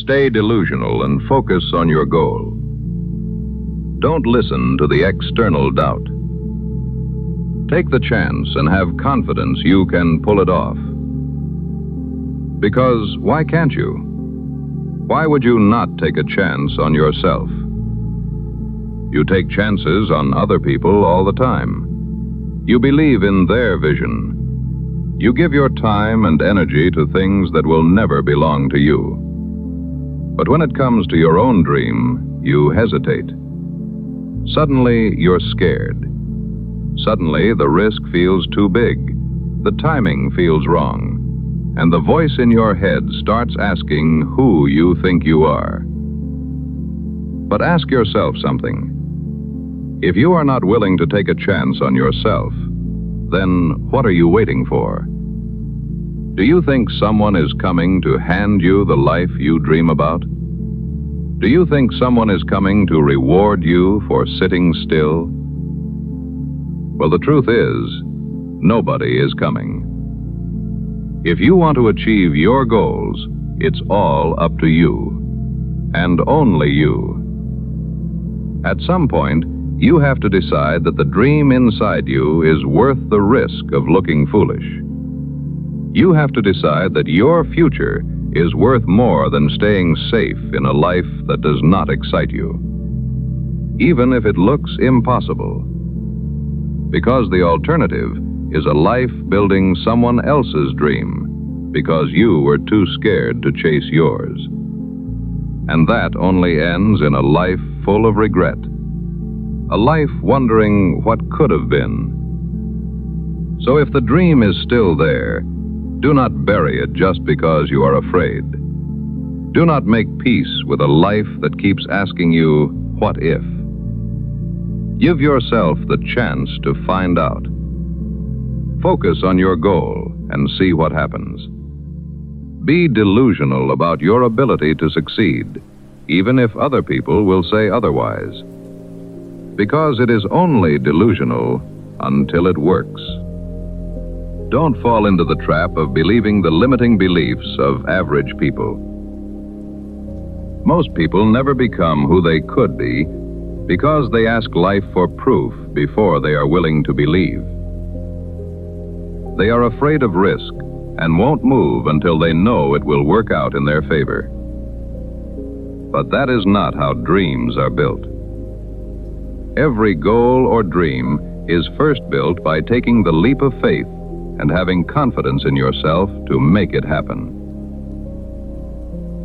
Stay delusional and focus on your goal. Don't listen to the external doubt. Take the chance and have confidence you can pull it off. Because why can't you? Why would you not take a chance on yourself? You take chances on other people all the time. You believe in their vision. You give your time and energy to things that will never belong to you. But when it comes to your own dream, you hesitate. Suddenly, you're scared. Suddenly, the risk feels too big. The timing feels wrong. And the voice in your head starts asking who you think you are. But ask yourself something. If you are not willing to take a chance on yourself, then what are you waiting for? Do you think someone is coming to hand you the life you dream about? Do you think someone is coming to reward you for sitting still? Well, the truth is, nobody is coming. If you want to achieve your goals, it's all up to you, and only you. At some point, you have to decide that the dream inside you is worth the risk of looking foolish. You have to decide that your future is worth more than staying safe in a life that does not excite you, even if it looks impossible. Because the alternative is a life building someone else's dream because you were too scared to chase yours. And that only ends in a life full of regret, a life wondering what could have been. So if the dream is still there, do not bury it just because you are afraid. Do not make peace with a life that keeps asking you, what if? Give yourself the chance to find out. Focus on your goal and see what happens. Be delusional about your ability to succeed, even if other people will say otherwise. Because it is only delusional until it works. Don't fall into the trap of believing the limiting beliefs of average people. Most people never become who they could be because they ask life for proof before they are willing to believe. They are afraid of risk and won't move until they know it will work out in their favor. But that is not how dreams are built. Every goal or dream is first built by taking the leap of faith and having confidence in yourself to make it happen.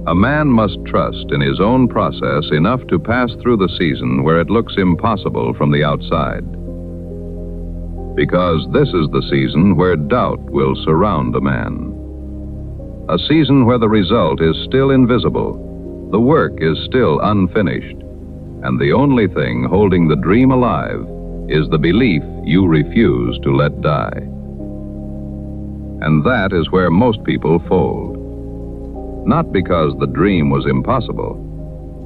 A man must trust in his own process enough to pass through the season where it looks impossible from the outside. Because this is the season where doubt will surround a man. A season where the result is still invisible, the work is still unfinished, and the only thing holding the dream alive is the belief you refuse to let die. And that is where most people fold. Not because the dream was impossible,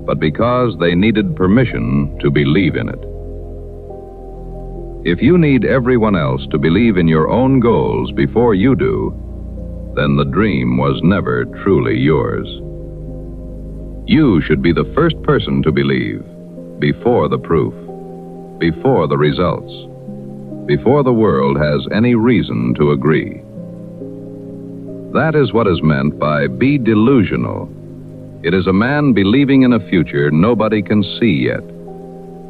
but because they needed permission to believe in it. If you need everyone else to believe in your own goals before you do, then the dream was never truly yours. You should be the first person to believe, before the proof, before the results, before the world has any reason to agree. That is what is meant by be delusional. It is a man believing in a future nobody can see yet.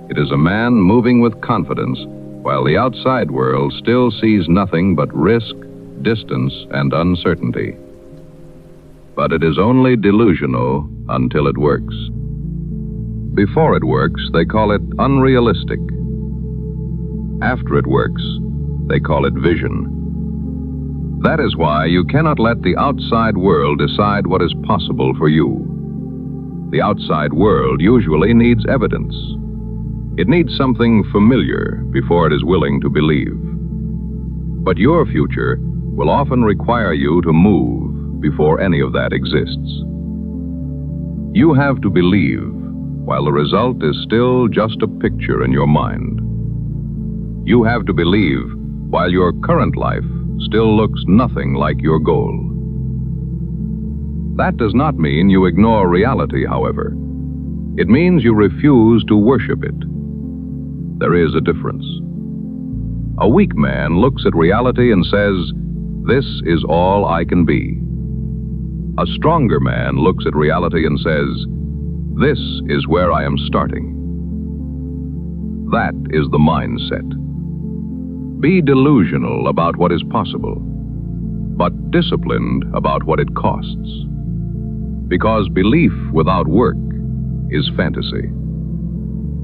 It is a man moving with confidence while the outside world still sees nothing but risk, distance, and uncertainty. But it is only delusional until it works. Before it works, they call it unrealistic. After it works, they call it vision. That is why you cannot let the outside world decide what is possible for you. The outside world usually needs evidence. It needs something familiar before it is willing to believe. But your future will often require you to move before any of that exists. You have to believe while the result is still just a picture in your mind. You have to believe while your current life still looks nothing like your goal. That does not mean you ignore reality, however. It means you refuse to worship it. There is a difference. A weak man looks at reality and says, "This is all I can be." A stronger man looks at reality and says, "This is where I am starting." That is the mindset. Be delusional about what is possible, but disciplined about what it costs. Because belief without work is fantasy.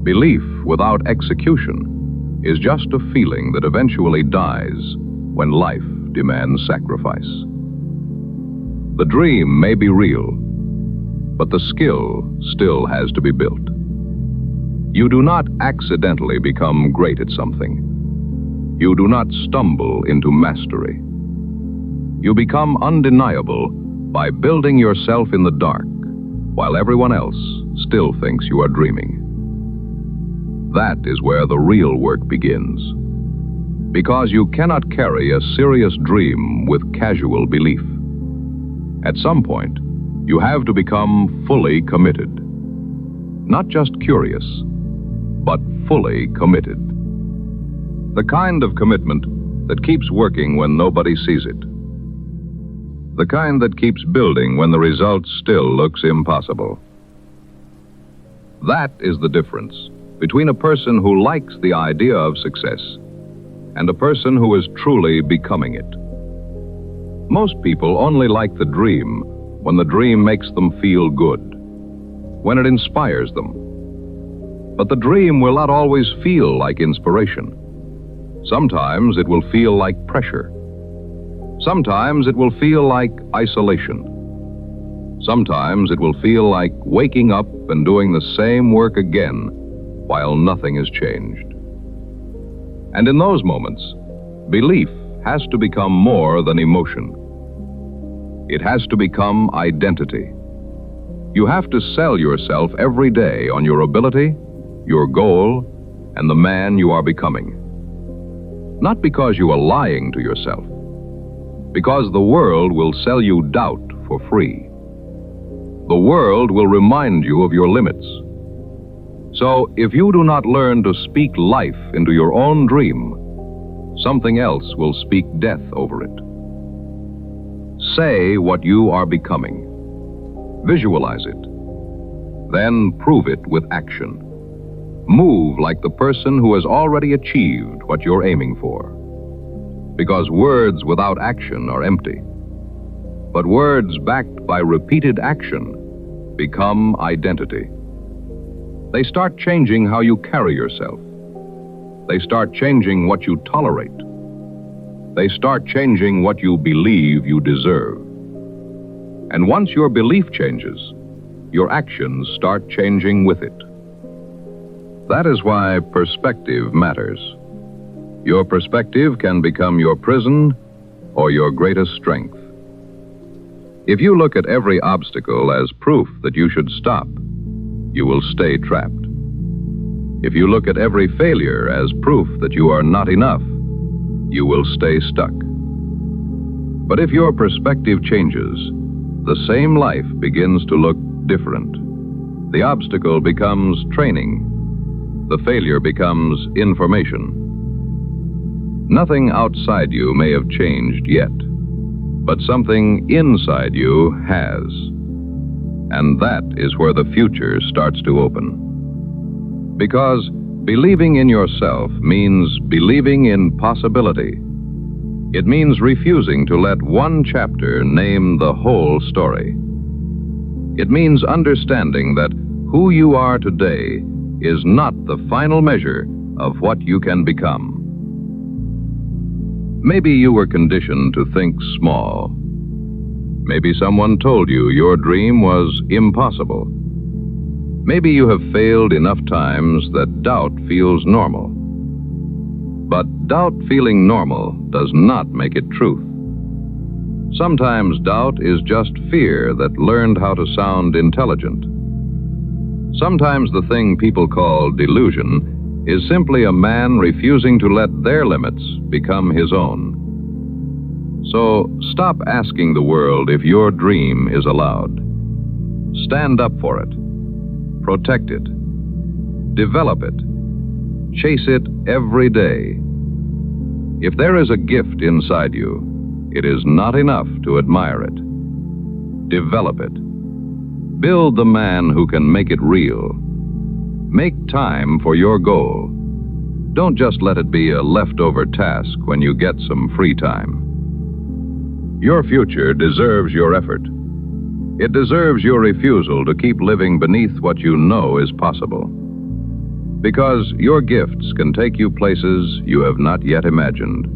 Belief without execution is just a feeling that eventually dies when life demands sacrifice. The dream may be real, but the skill still has to be built. You do not accidentally become great at something. You do not stumble into mastery. You become undeniable by building yourself in the dark while everyone else still thinks you are dreaming. That is where the real work begins. Because you cannot carry a serious dream with casual belief. At some point, you have to become fully committed. Not just curious, but fully committed. The kind of commitment that keeps working when nobody sees it. The kind that keeps building when the result still looks impossible. That is the difference between a person who likes the idea of success and a person who is truly becoming it. Most people only like the dream when the dream makes them feel good, when it inspires them. But the dream will not always feel like inspiration. Sometimes it will feel like pressure. Sometimes it will feel like isolation. Sometimes it will feel like waking up and doing the same work again while nothing has changed. And in those moments, belief has to become more than emotion. It has to become identity. You have to sell yourself every day on your ability, your goal, and the man you are becoming. Not because you are lying to yourself, because the world will sell you doubt for free. The world will remind you of your limits. So if you do not learn to speak life into your own dream, something else will speak death over it. Say what you are becoming. Visualize it. Then prove it with action. Move like the person who has already achieved what you're aiming for. Because words without action are empty. But words backed by repeated action become identity. They start changing how you carry yourself. They start changing what you tolerate. They start changing what you believe you deserve. And once your belief changes, your actions start changing with it. That is why perspective matters. Your perspective can become your prison or your greatest strength. If you look at every obstacle as proof that you should stop, you will stay trapped. If you look at every failure as proof that you are not enough, you will stay stuck. But if your perspective changes, the same life begins to look different. The obstacle becomes training. The failure becomes information. Nothing outside you may have changed yet, but something inside you has. And that is where the future starts to open. Because believing in yourself means believing in possibility. It means refusing to let one chapter name the whole story. It means understanding that who you are today is not the final measure of what you can become. Maybe you were conditioned to think small. Maybe someone told you your dream was impossible. Maybe you have failed enough times that doubt feels normal. But doubt feeling normal does not make it truth. Sometimes doubt is just fear that learned how to sound intelligent. Sometimes the thing people call delusion is simply a man refusing to let their limits become his own. So stop asking the world if your dream is allowed. Stand up for it. Protect it. Develop it. Chase it every day. If there is a gift inside you, it is not enough to admire it. Develop it. Build the man who can make it real. Make time for your goal. Don't just let it be a leftover task when you get some free time. Your future deserves your effort. It deserves your refusal to keep living beneath what you know is possible. Because your gifts can take you places you have not yet imagined.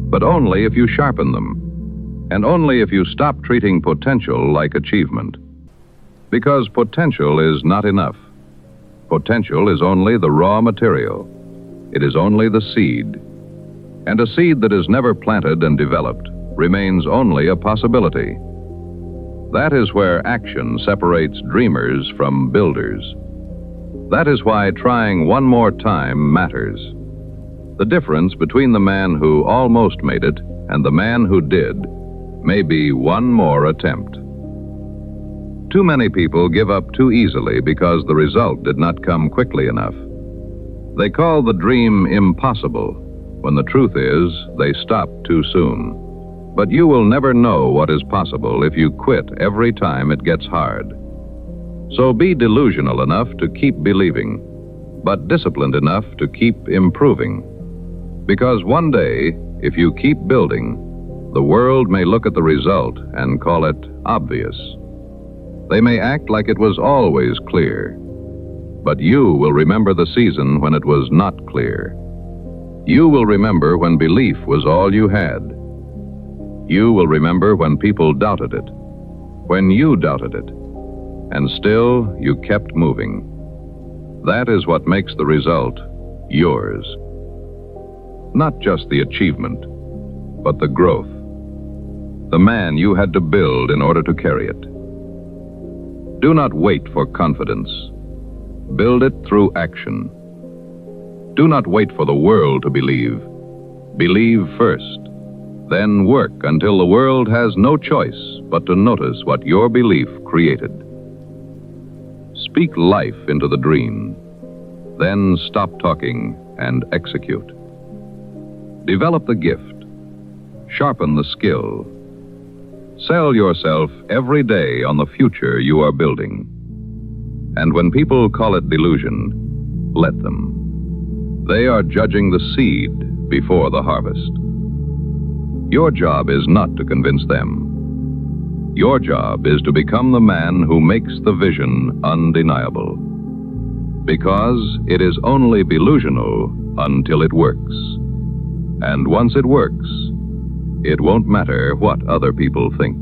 But only if you sharpen them, and only if you stop treating potential like achievement. Because potential is not enough. Potential is only the raw material. It is only the seed. And a seed that is never planted and developed remains only a possibility. That is where action separates dreamers from builders. That is why trying one more time matters. The difference between the man who almost made it and the man who did may be one more attempt. Too many people give up too easily because the result did not come quickly enough. They call the dream impossible, when the truth is they stopped too soon. But you will never know what is possible if you quit every time it gets hard. So be delusional enough to keep believing, but disciplined enough to keep improving. Because one day, if you keep building, the world may look at the result and call it obvious. They may act like it was always clear, but you will remember the season when it was not clear. You will remember when belief was all you had. You will remember when people doubted it, when you doubted it, and still you kept moving. That is what makes the result yours. Not just the achievement, but the growth. The man you had to build in order to carry it. Do not wait for confidence. Build it through action. Do not wait for the world to believe. Believe first. Then work until the world has no choice but to notice what your belief created. Speak life into the dream. Then stop talking and execute. Develop the gift. Sharpen the skill. Sell yourself every day on the future you are building. And when people call it delusion, let them. They are judging the seed before the harvest. Your job is not to convince them. Your job is to become the man who makes the vision undeniable. Because it is only delusional until it works. And once it works, it won't matter what other people think.